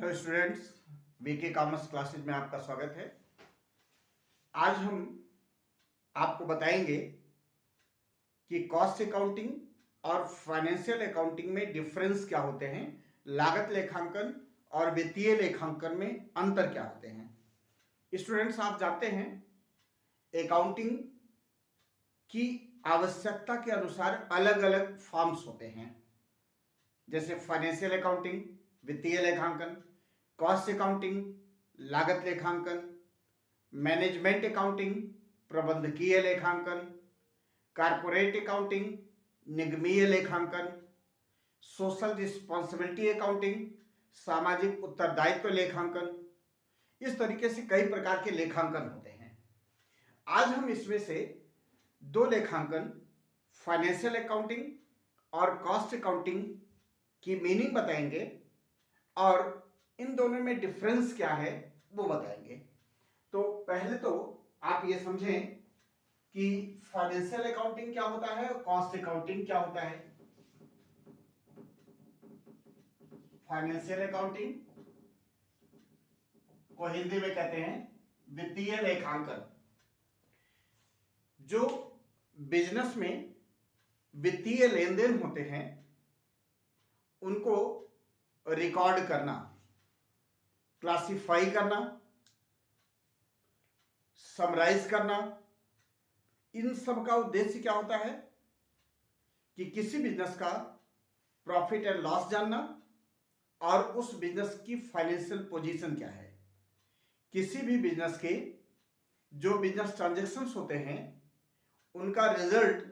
Hello students, BK commerce classes में आपका स्वागत है। आज हम आपको बताएंगे कि कॉस्ट अकाउंटिंग और फाइनेंशियल अकाउंटिंग में डिफरेंस क्या होते हैं, लागत लेखांकन और वित्तीय लेखांकन में अंतर क्या होते हैं। स्टूडेंट्स, आप जानते हैं अकाउंटिंग की आवश्यकता के अनुसार अलग अलग फॉर्म्स होते हैं, जैसे फाइनेंशियल अकाउंटिंग, वित्तीय लेखांकन, कॉस्ट अकाउंटिंग, लागत लेखांकन, मैनेजमेंट अकाउंटिंग, प्रबंधकीय लेखांकन, कारपोरेट अकाउंटिंग, निगमीय लेखांकन, सोशल रिस्पॉन्सिबिलिटी अकाउंटिंग, सामाजिक उत्तरदायित्व लेखांकन। इस तरीके से कई प्रकार के लेखांकन होते हैं। आज हम इसमें से दो लेखांकन, फाइनेंशियल अकाउंटिंग और कॉस्ट अकाउंटिंग की मीनिंग बताएंगे और इन दोनों में डिफरेंस क्या है वो बताएंगे। तो पहले तो आप ये समझें कि फाइनेंशियल अकाउंटिंग क्या होता है और कॉस्ट अकाउंटिंग क्या होता है। फाइनेंशियल अकाउंटिंग को हिंदी में कहते हैं वित्तीय लेखांकन। जो बिजनेस में वित्तीय लेन देन होते हैं उनको रिकॉर्ड करना, क्लासिफाई करना, समराइज करना, इन सब का उद्देश्य क्या होता है कि किसी बिजनेस का प्रॉफिट एंड लॉस जानना और उस बिजनेस की फाइनेंशियल पोजीशन क्या है। किसी भी बिजनेस के जो बिजनेस ट्रांजैक्शंस होते हैं उनका रिजल्ट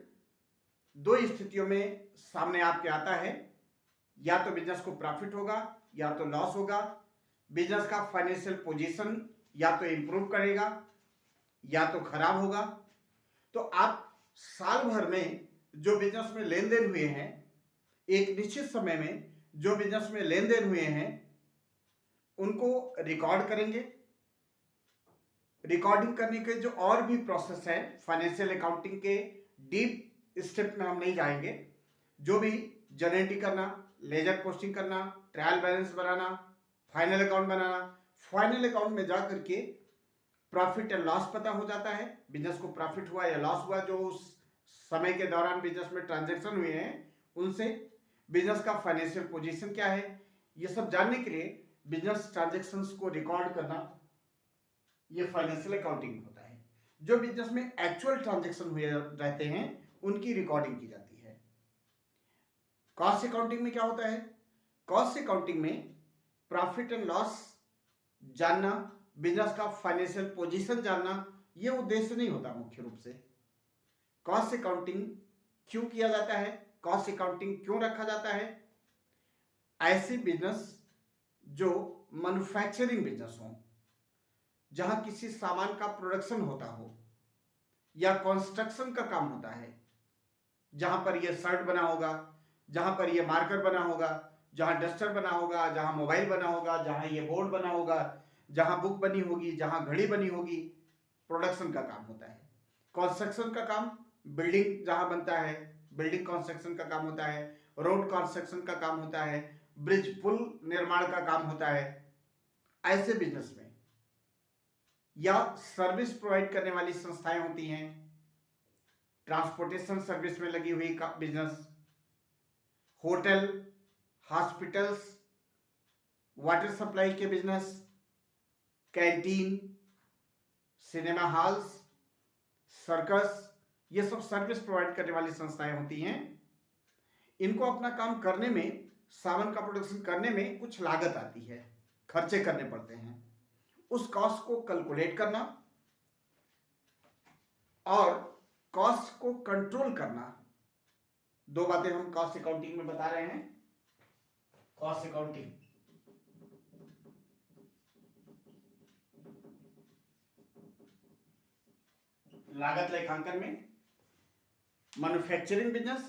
दो स्थितियों में सामने आपके आता है, या तो बिजनेस को प्रॉफिट होगा या तो लॉस होगा। बिजनेस का फाइनेंशियल पोजीशन या तो इंप्रूव करेगा या तो खराब होगा। तो आप साल भर में जो बिजनेस में लेन देन हुए हैं, एक निश्चित समय में जो बिजनेस में लेन देन हुए हैं उनको रिकॉर्ड करेंगे। रिकॉर्डिंग करने के जो और भी प्रोसेस है फाइनेंशियल अकाउंटिंग के डीप स्टेप में हम नहीं जाएंगे। जो भी जर्नल एंट्री करना, लेजर पोस्टिंग करना, ट्रायल बैलेंस बनाना, फाइनल अकाउंट बनाना, फाइनल अकाउंट में जा करके प्रॉफिट एंड लॉस पता हो जाता है, बिजनेस को प्रॉफिट हुआ या लॉस हुआ, जो उस समय के दौरान बिजनेस में ट्रांजैक्शन हुए हैं उनसे बिजनेस का फाइनेंशियल पोजीशन क्या है, ये सब जानने के लिए बिजनेस ट्रांजैक्शंस को रिकॉर्ड करना ये फाइनेंशियल अकाउंटिंग होता है। जो बिजनेस में एक्चुअल ट्रांजैक्शन हुए रहते हैं उनकी रिकॉर्डिंग की जाती है। कॉस्ट अकाउंटिंग में क्या होता है? कॉस्ट अकाउंटिंग में प्रॉफिट एंड लॉस जानना, बिजनेस का फाइनेंशियल पोजीशन जानना, यह उद्देश्य नहीं होता मुख्य रूप से। कॉस्ट अकाउंटिंग क्यों किया जाता है, कॉस्ट अकाउंटिंग क्यों रखा जाता है? ऐसे बिजनेस जो मैन्युफैक्चरिंग बिजनेस हो, जहां किसी सामान का प्रोडक्शन होता हो या कंस्ट्रक्शन का काम होता है, जहां पर यह शर्ट बना होगा, जहां पर यह मार्कर बना होगा, जहां डस्टर बना होगा, जहां मोबाइल बना होगा, जहां यह बोर्ड बना होगा, जहां बुक बनी होगी, जहां घड़ी बनी होगी, प्रोडक्शन का काम होता है। कंस्ट्रक्शन का काम, बिल्डिंग जहां बनता है, बिल्डिंग कंस्ट्रक्शन का काम होता है, रोड कंस्ट्रक्शन का काम होता है, ब्रिज पुल निर्माण का काम होता है। ऐसे बिजनेस में या सर्विस प्रोवाइड करने वाली संस्थाएं होती हैं, ट्रांसपोर्टेशन सर्विस में लगी हुई का business, hotel, hospitals, water supply के business, canteen, cinema halls, circus, ये सब सर्विस प्रोवाइड करने वाली संस्थाएं होती हैं। इनको अपना काम करने में, सामान का प्रोडक्शन करने में कुछ लागत आती है, खर्चे करने पड़ते हैं। उस कॉस्ट को कैलकुलेट करना और कॉस्ट को कंट्रोल करना, दो बातें हम कॉस्ट अकाउंटिंग में बता रहे हैं। कॉस्ट अकाउंटिंग लागत लेखांकन में मैन्युफैक्चरिंग बिजनेस,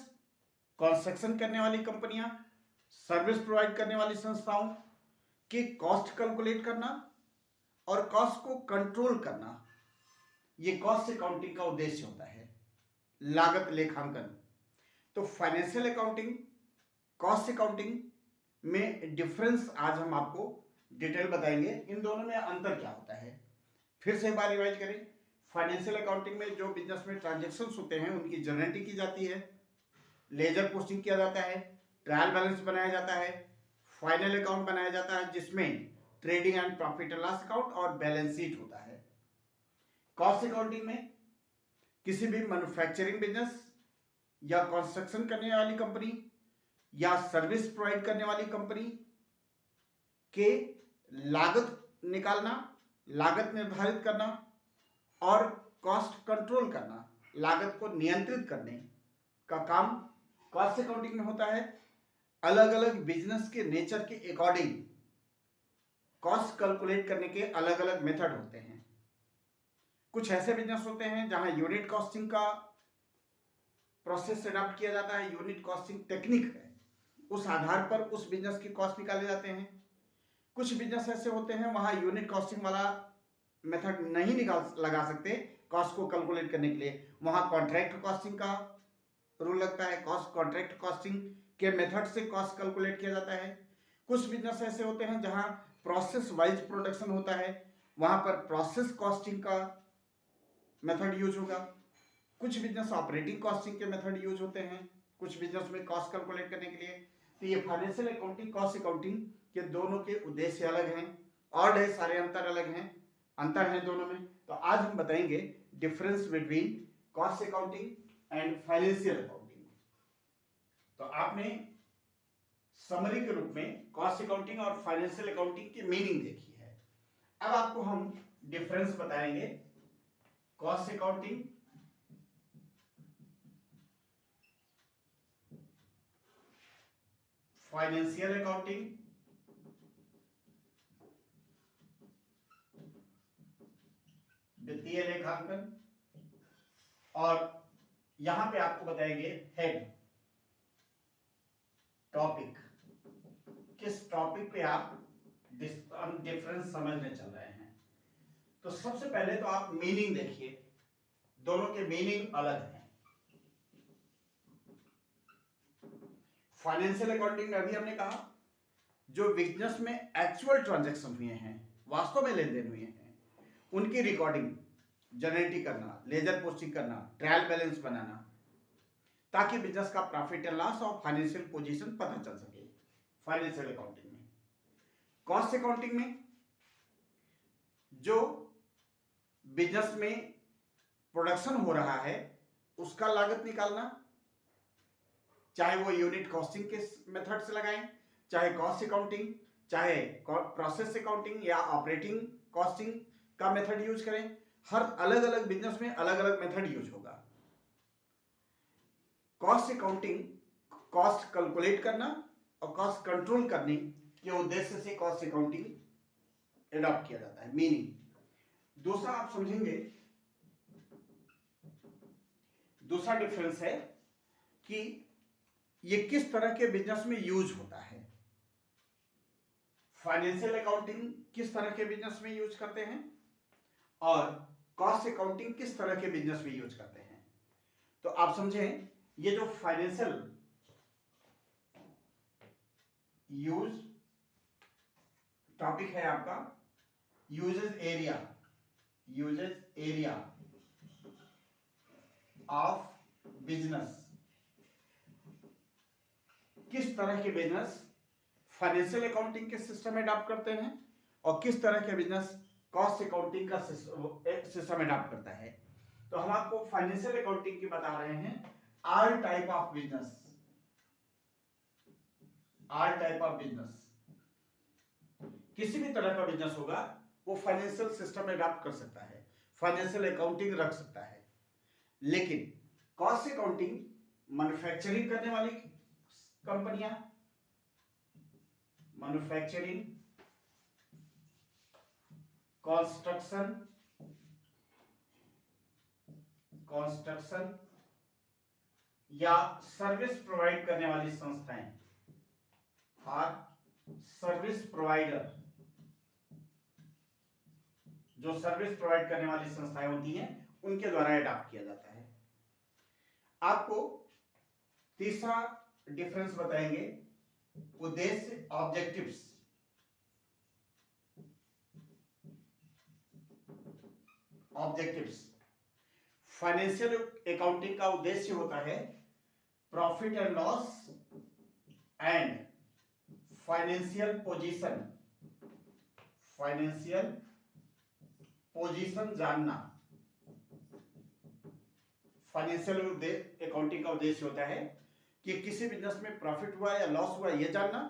कंस्ट्रक्शन करने वाली कंपनियां, सर्विस प्रोवाइड करने वाली संस्थाओं के कॉस्ट कैलकुलेट करना और कॉस्ट को कंट्रोल करना, ये कॉस्ट अकाउंटिंग का उद्देश्य होता है। लागत लेखांकन, तो फाइनेंशियल अकाउंटिंग, कॉस्ट अकाउंटिंग में डिफरेंस आज हम आपको डिटेल बताएंगे इन दोनों में अंतर क्या होता है। फिर से एक बार रिवाइज करें। फाइनेंशियल अकाउंटिंग में जो बिजनेस में ट्रांजेक्शन्स होते हैं उनकी जर्नलिटी की जाती है, लेजर पोस्टिंग किया जाता है, ट्रायल बैलेंस बनाया जाता है, फाइनल अकाउंट बनाया जाता है जिसमें trading and profit and loss account और बैलेंस शीट होता है। कॉस्ट अकाउंटिंग में किसी भी मैन्युफैक्चरिंग बिजनेस या कंस्ट्रक्शन करने वाली कंपनी या सर्विस प्रोवाइड करने वाली कंपनी के लागत निकालना, लागत निर्धारित करना और कॉस्ट कंट्रोल करना, लागत को नियंत्रित करने का काम कॉस्ट अकाउंटिंग में होता है। अलग अलग बिजनेस के नेचर के अकॉर्डिंग कॉस्ट कैलकुलेट करने के अलग अलग मेथड होते हैं। कुछ ऐसे बिजनेस होते हैं जहां यूनिट कॉस्टिंग का प्रोसेस अडॉप्ट किया जाता है, यूनिट कॉस्टिंग टेक्निक है, उस आधार पर उस बिजनेस की कॉस्ट निकाले जाते हैं। कुछ बिजनेस ऐसे होते हैं वहां यूनिट कॉस्टिंग वाला मेथड नहीं लगा सकते कॉस्ट को कैलकुलेट करने के लिए, वहां कॉन्ट्रैक्ट कॉस्टिंग का रूल लगता है, कॉन्ट्रैक्ट कॉस्टिंग के मेथड से कॉस्ट कैलकुलेट किया जाता है। कुछ बिजनेस ऐसे होते हैं जहां प्रोसेस वाइज प्रोडक्शन होता है, वहां पर प्रोसेस कॉस्टिंग का मेथड यूज होगा। कुछ बिजनेस ऑपरेटिंग कॉस्टिंग के मेथड यूज होते हैं कुछ बिजनेस में कॉस्ट कैलकुलेट करने के लिए। तो ये फाइनेंशियल अकाउंटिंग कॉस्ट अकाउंटिंग के दोनों के उद्देश्य अलग हैं और ढेर सारे अंतर अलग हैं, अंतर है दोनों में। तो आज हम बताएंगे difference between cost accounting and financial accounting. तो आपने समरी के रूप में कॉस्ट अकाउंटिंग और फाइनेंशियल अकाउंटिंग की मीनिंग देखी है। अब आपको हम डिफरेंस बताएंगे कॉस्ट अकाउंटिंग फाइनेंशियल अकाउंटिंग वित्तीय लेखांकन, और यहां पे आपको बताएंगे हेड टॉपिक, किस टॉपिक पे आप डिफरेंस समझने चल रहे हैं। तो सबसे पहले तो आप मीनिंग देखिए, दोनों के मीनिंग अलग हैं। फाइनेंशियल अकाउंटिंग में अभी हमने कहा जो बिजनेस में एक्चुअल ट्रांजैक्शन हुए हैं, वास्तव में लेन देन हुए हैं, उनकी रिकॉर्डिंग जनरेटिंग करना, लेजर पोस्टिंग करना, ट्रायल बैलेंस बनाना, ताकि बिजनेस का प्रॉफिट एंड लॉस और फाइनेंशियल पोजीशन पता चल सके फाइनेंशियल अकाउंटिंग में। कॉस्ट अकाउंटिंग में जो बिजनेस में प्रोडक्शन हो रहा है उसका लागत निकालना, चाहे वो यूनिट कॉस्टिंग के मेथड से लगाएं, चाहे कॉस्ट अकाउंटिंग, चाहे प्रोसेस अकाउंटिंग या ऑपरेटिंग कॉस्टिंग का मेथड यूज करें, हर अलग अलग बिजनेस में अलग अलग मेथड यूज होगा। कॉस्ट अकाउंटिंग कॉस्ट कैलकुलेट करना और कॉस्ट कंट्रोल करने के उद्देश्य से कॉस्ट अकाउंटिंग एडॉप्ट किया जाता है। मीनिंग दूसरा आप समझेंगे, दूसरा डिफरेंस है कि ये किस तरह के बिजनेस में यूज होता है। फाइनेंशियल अकाउंटिंग किस तरह के बिजनेस में यूज करते हैं और कॉस्ट अकाउंटिंग किस तरह के बिजनेस में यूज करते हैं। तो आप समझें, ये जो फाइनेंशियल यूज टॉपिक है आपका, यूजेस एरिया ऑफ बिजनेस, किस तरह के बिजनेस फाइनेंशियल अकाउंटिंग के सिस्टम अडॉप्ट करते हैं और किस तरह के बिजनेस कॉस्ट अकाउंटिंग का सिस्टम अडॉप्ट करता है। तो हम आपको फाइनेंशियल अकाउंटिंग की बता रहे हैं all type of business, all type of business, किसी भी तरह का बिजनेस होगा वो फाइनेंशियल सिस्टम अडॉप्ट कर सकता है, फाइनेंशियल अकाउंटिंग रख सकता है। लेकिन कॉस्ट अकाउंटिंग मैन्युफैक्चरिंग करने वाली कंपनियां, मैन्युफैक्चरिंग, कंस्ट्रक्शन या सर्विस प्रोवाइड करने वाली संस्थाएं और सर्विस प्रोवाइडर, जो सर्विस प्रोवाइड करने वाली संस्थाएं होती हैं उनके द्वारा अडॉप्ट किया जाता है। आपको तीसरा डिफरेंस बताएंगे, उद्देश्य ऑब्जेक्टिव्स। ऑब्जेक्टिव्स। फाइनेंशियल अकाउंटिंग का उद्देश्य होता है profit and loss and financial position जानना। फाइनेंशियल अकाउंटिंग का उद्देश्य होता है कि किसी बिजनेस में प्रॉफिट हुआ या लॉस हुआ यह जानना,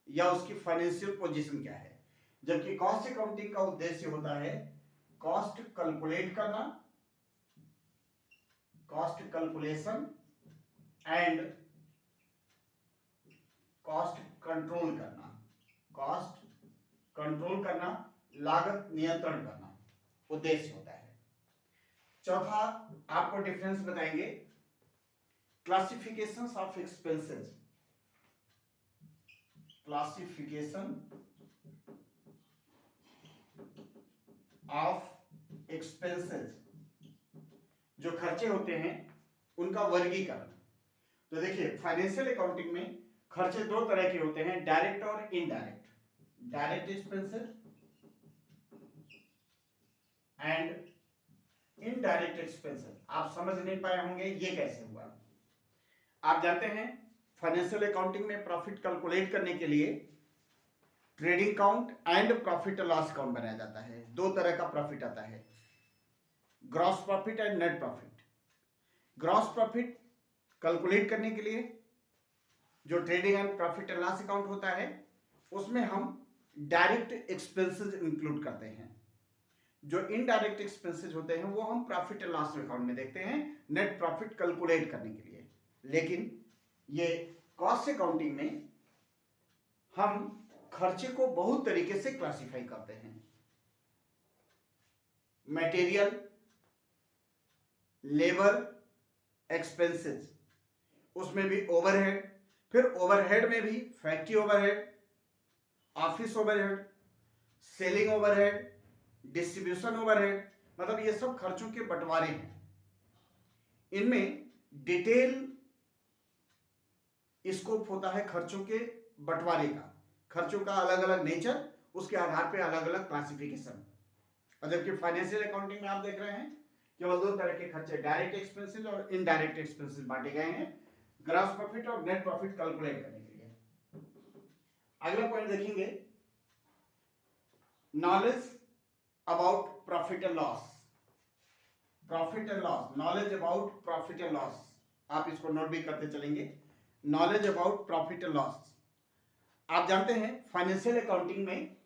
या उसकी फाइनेंशियल पोजीशन क्या है। जबकि कॉस्ट अकाउंटिंग का उद्देश्य होता है कॉस्ट कैलकुलेट करना, cost calculation and cost control करना, लागत नियंत्रण करना उद्देश्य होता है। चौथा आपको डिफरेंस बताएंगे classifications of expenses. Classification of expenses, जो खर्चे होते हैं उनका वर्गीकरण। तो देखिए फाइनेंशियल अकाउंटिंग में खर्चे दो तरह के होते हैं, डायरेक्ट और indirect. Direct expenses and indirect expenses. आप समझ नहीं पाए होंगे ये कैसे हुआ। आप जानते हैं फाइनेंशियल अकाउंटिंग में प्रॉफिट कैलकुलेट करने के लिए trading account and profit loss account बनाया जाता है। दो तरह का प्रॉफिट आता है, gross profit and net profit. Gross profit calculate करने के लिए जो trading and profit and loss account होता है उसमें हम डायरेक्ट एक्सपेंसेस इंक्लूड करते हैं। जो इनडायरेक्ट एक्सपेंसेस होते हैं वो हम प्रॉफिट एंड लॉस अकाउंट में देखते हैं नेट प्रॉफिट कैलकुलेट करने के लिए। लेकिन ये कॉस्ट अकाउंटिंग में हम खर्चे को बहुत तरीके से क्लासिफाई करते हैं। मटेरियल, लेबर एक्सपेंसेस, उसमें भी ओवरहेड, फिर ओवरहेड में भी factory overhead, office overhead, selling overhead, distribution overhead, मतलब ये सब खर्चों के बंटवारे हैं। इनमें डिटेल स्कोप होता है खर्चों के बंटवारे का, खर्चों का अलग अलग नेचर, उसके आधार पे अलग अलग क्लासिफिकेशन। और जबकि फाइनेंशियल अकाउंटिंग में आप देख रहे हैं केवल दो तरह के खर्चे, डायरेक्ट एक्सपेंसेस और इनडायरेक्ट एक्सपेंसेस बांटे गए हैं ग्रॉस प्रॉफिट और नेट प्रॉफिट कैलकुलेट करने के लिए। अगला पॉइंट देखेंगे knowledge about profit and loss. Profit and loss, knowledge about profit and loss, आप इसको नोट भी करते चलेंगे। Knowledge about profit and loss. आप जानते हैं फाइनेंशियल अकाउंटिंग में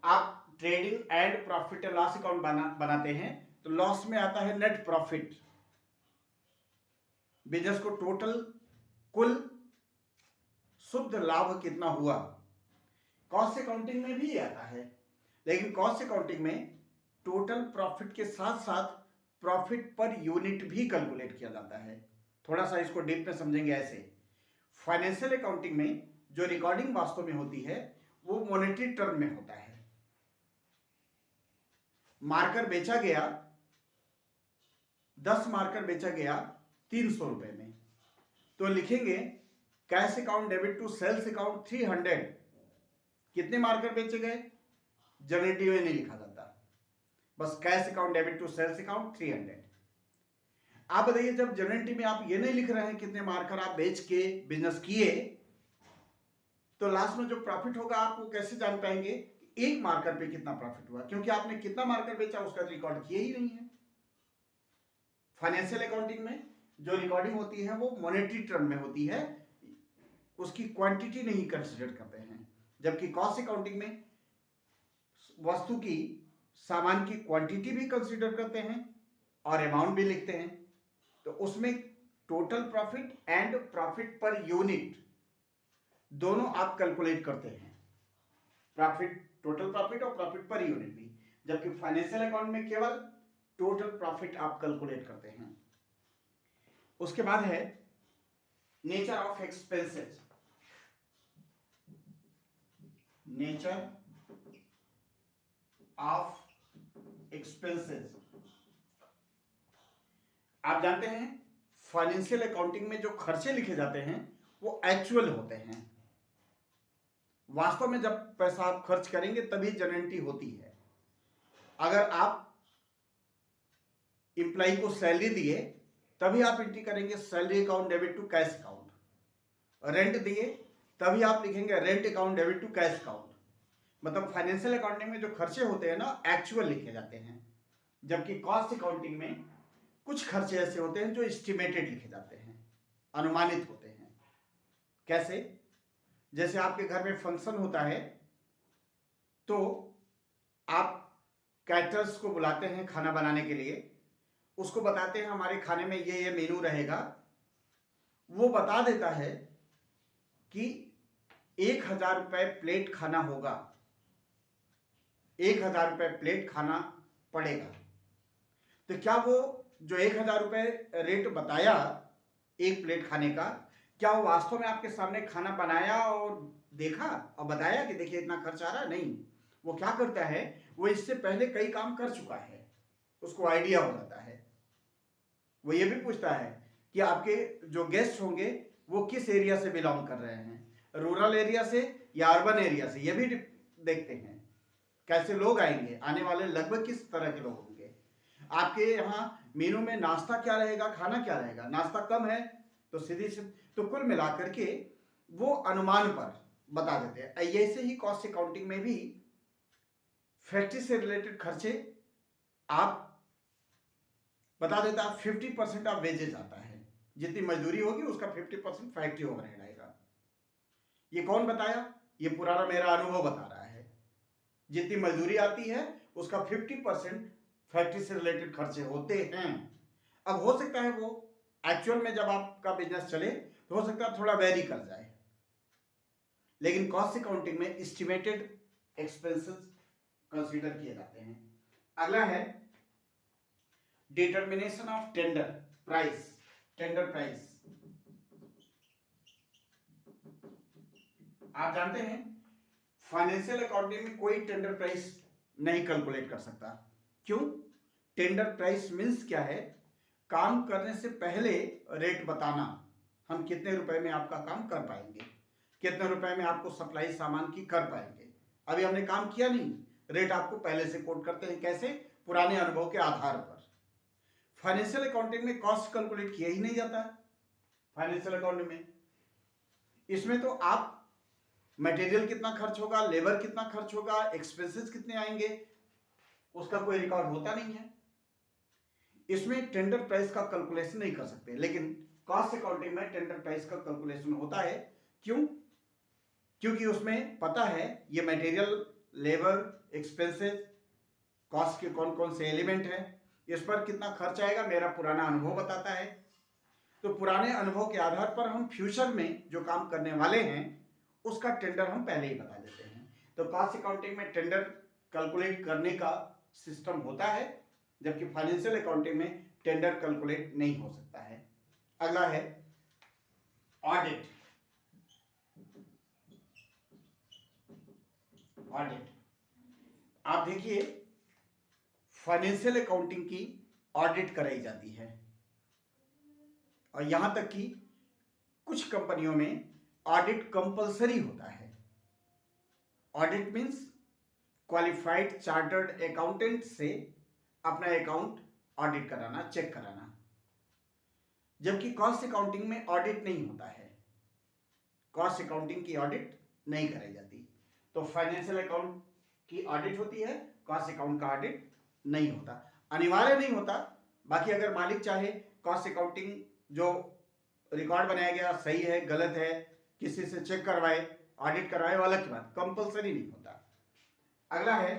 आप trading and profit and loss account बनाते हैं तो लॉस में आता है नेट प्रॉफिट, बिजनेस को टोटल कुल शुद्ध लाभ कितना हुआ। कॉस्ट अकाउंटिंग में भी आता है, लेकिन कॉस्ट अकाउंटिंग में टोटल प्रॉफिट के साथ साथ प्रॉफिट पर यूनिट भी कैलकुलेट किया जाता है। थोड़ा सा इसको डीप में समझेंगे ऐसे। फाइनेंशियल अकाउंटिंग में जो रिकॉर्डिंग वास्तव में होती है वो मॉनेटरी टर्म में होता है। मार्कर बेचा गया, 10 मार्कर बेचा गया 300 रुपए में, तो लिखेंगे cash account debit to sales account 300। कितने मार्कर बेचे गए जनरेटिव में नहीं लिखा जाता, बस cash account debit to sales account 300। आप बताइए जब जनरेटिव में आप ये नहीं लिख रहे हैं कितने मार्कर आप बेच के बिजनेस किए, तो लास्ट में जो प्रॉफिट होगा आप वो कैसे जान पाएंगे एक मार्कर पे कितना प्रॉफिट हुआ, क्योंकि आपने कितना मार्कर बेचा उसका रिकॉर्ड किया ही नहीं है। फाइनेंशियल अकाउंटिंग में जो रिकॉर्डिंग होती है वो मॉनेटरी टर्म में होती है, उसकी क्वांटिटी नहीं कंसीडर करते हैं। जबकि कॉस्ट अकाउंटिंग में वस्तु की, सामान की क्वांटिटी भी कंसीडर करते हैं और अमाउंट भी लिखते हैं। तो उसमें total profit and profit per unit दोनों आप कैलकुलेट करते हैं, प्रॉफिट, टोटल प्रॉफिट और प्रॉफिट पर यूनिट भी। जबकि फाइनेंशियल अकाउंट में केवल टोटल प्रॉफिट आप कैलकुलेट करते हैं। उसके बाद है nature of expenses. Nature of expenses, आप जानते हैं फाइनेंशियल अकाउंटिंग में जो खर्चे लिखे जाते हैं वो एक्चुअल होते हैं। वास्तव में जब पैसा आप खर्च करेंगे तभी जनरेटिव होती है। अगर आप एम्प्लॉई को सैलरी दिए तभी आप एंट्री करेंगे salary account debit to cash account. Rent दिए तभी आप लिखेंगे rent account debit to cash account. मतलब फाइनेंशियल अकाउंटिंग में जो खर्चे होते हैं ना एक्चुअल लिखे जाते हैं, जबकि कॉस्ट अकाउंटिंग में कुछ खर्चे ऐसे होते हैं जो एस्टिमेटेड लिखे जाते हैं, अनुमानित होते हैं। कैसे? जैसे आपके घर में फंक्शन होता है तो आप कैटरर्स को बुलाते हैं खाना बनाने के लिए, उसको बताते हैं हमारे खाने में ये मेनू रहेगा, वो बता देता है कि 1,000 रुपये प्लेट खाना होगा, 1,000 रुपये प्लेट खाना पड़ेगा। तो क्या वो जो 1,000 रुपये रेट बताया एक प्लेट खाने का, क्या वो वास्तव में आपके सामने खाना बनाया और देखा और बताया कि देखिए इतना खर्च आ रहा है? नहीं, वो क्या करता है, वो इससे पहले कई काम कर चुका है, उसको आइडिया हो जाता है। वो ये भी पूछता है कि आपके जो गेस्ट होंगे वो किस एरिया से बिलोंग कर रहे हैं, रूरल एरिया से या अर्बन एरिया से, ये भी देखते हैं। कैसे लोग आएंगे, आने वाले लगभग किस तरह के लोग होंगे, आपके यहाँ मेनू में नाश्ता क्या रहेगा, खाना क्या रहेगा। नाश्ता कम है तो सीधी से, तो कुल मिलाकर के वो अनुमान पर बता देते हैं। ऐसे ही कॉस्ट अकाउंटिंग में भी फैक्ट्री से रिलेटेड खर्चे आप बता देता है। 50% ऑफ वेजेज आता है, जितनी मजदूरी होगी उसका 50% फैक्ट्री ओवरहेड आएगा। ये कौन बताया? ये पुराना मेरा अनुभव बता रहा है। जितनी मजदूरी आती है उसका 50% फैक्ट्री से रिलेटेड खर्चे होते हैं। अब हो सकता है वो एक्चुअल में जब आपका बिजनेस चले तो हो सकता है थोड़ा वेरी कर जाए, लेकिन कॉस्ट अकाउंटिंग में एस्टिमेटेड एक्सपेंसेस कंसीडर किए जाते हैं। अगला है determination of tender price, tender price. आप जानते हैं फाइनेंशियल अकाउंटिंग में कोई टेंडर प्राइस नहीं कैलकुलेट कर सकता। क्यों? टेंडर प्राइस मींस क्या है? काम करने से पहले रेट बताना, हम कितने रुपए में आपका काम कर पाएंगे, कितने रुपए में आपको सप्लाई सामान की कर पाएंगे। अभी हमने काम किया नहीं, रेट आपको पहले से कोट करते हैं। कैसे? पुराने अनुभव के आधार पर। फाइनेंशियल अकाउंटिंग में कॉस्ट कैलकुलेट किया ही नहीं जाता है। फाइनेंशियल अकाउंटिंग में इसमें तो आप मटेरियल कितना खर्च होगा, लेबर कितना खर्च होगा, एक्सपेंसेस कितने आएंगे, उसका कोई रिकॉर्ड होता नहीं है। इसमें टेंडर प्राइस का कैलकुलेशन नहीं कर सकते, लेकिन कॉस्ट अकाउंटिंग में टेंडर प्राइस का कैलकुलेशन होता है। क्यों? क्योंकि उसमें पता है ये मटेरियल, लेबर, एक्सपेंसेस, कॉस्ट के कौन कौन से एलिमेंट हैं, इस पर कितना खर्च आएगा, मेरा पुराना अनुभव बताता है। तो पुराने अनुभव के आधार पर हम फ्यूचर में जो काम करने वाले हैं उसका टेंडर हम पहले ही बता देते हैं। तो कॉस्ट अकाउंटिंग में टेंडर कैलकुलेट करने का सिस्टम होता है, जबकि फाइनेंशियल अकाउंटिंग में टेंडर कैलकुलेट नहीं हो सकता है। अगला है ऑडिट। ऑडिट, आप देखिए फाइनेंशियल अकाउंटिंग की ऑडिट कराई जाती है, और यहां तक कि कुछ कंपनियों में ऑडिट कंपलसरी होता है। Audit means qualified chartered accountant से अपना अकाउंट ऑडिट कराना, चेक कराना, जबकि कॉस्ट अकाउंटिंग में ऑडिट नहीं होता है। कॉस्ट अकाउंटिंग की ऑडिट नहीं कराई जाती। तो फाइनेंशियल अकाउंट की ऑडिट होती है, कॉस्ट अकाउंट का ऑडिट नहीं होता, अनिवार्य नहीं होता। बाकी अगर मालिक चाहे कॉस्ट अकाउंटिंग जो रिकॉर्ड बनाया गया सही है गलत है, किसी से चेक करवाए, ऑडिट करवाए, वो अलग की बात, कंपलसरी नहीं होता। अगला है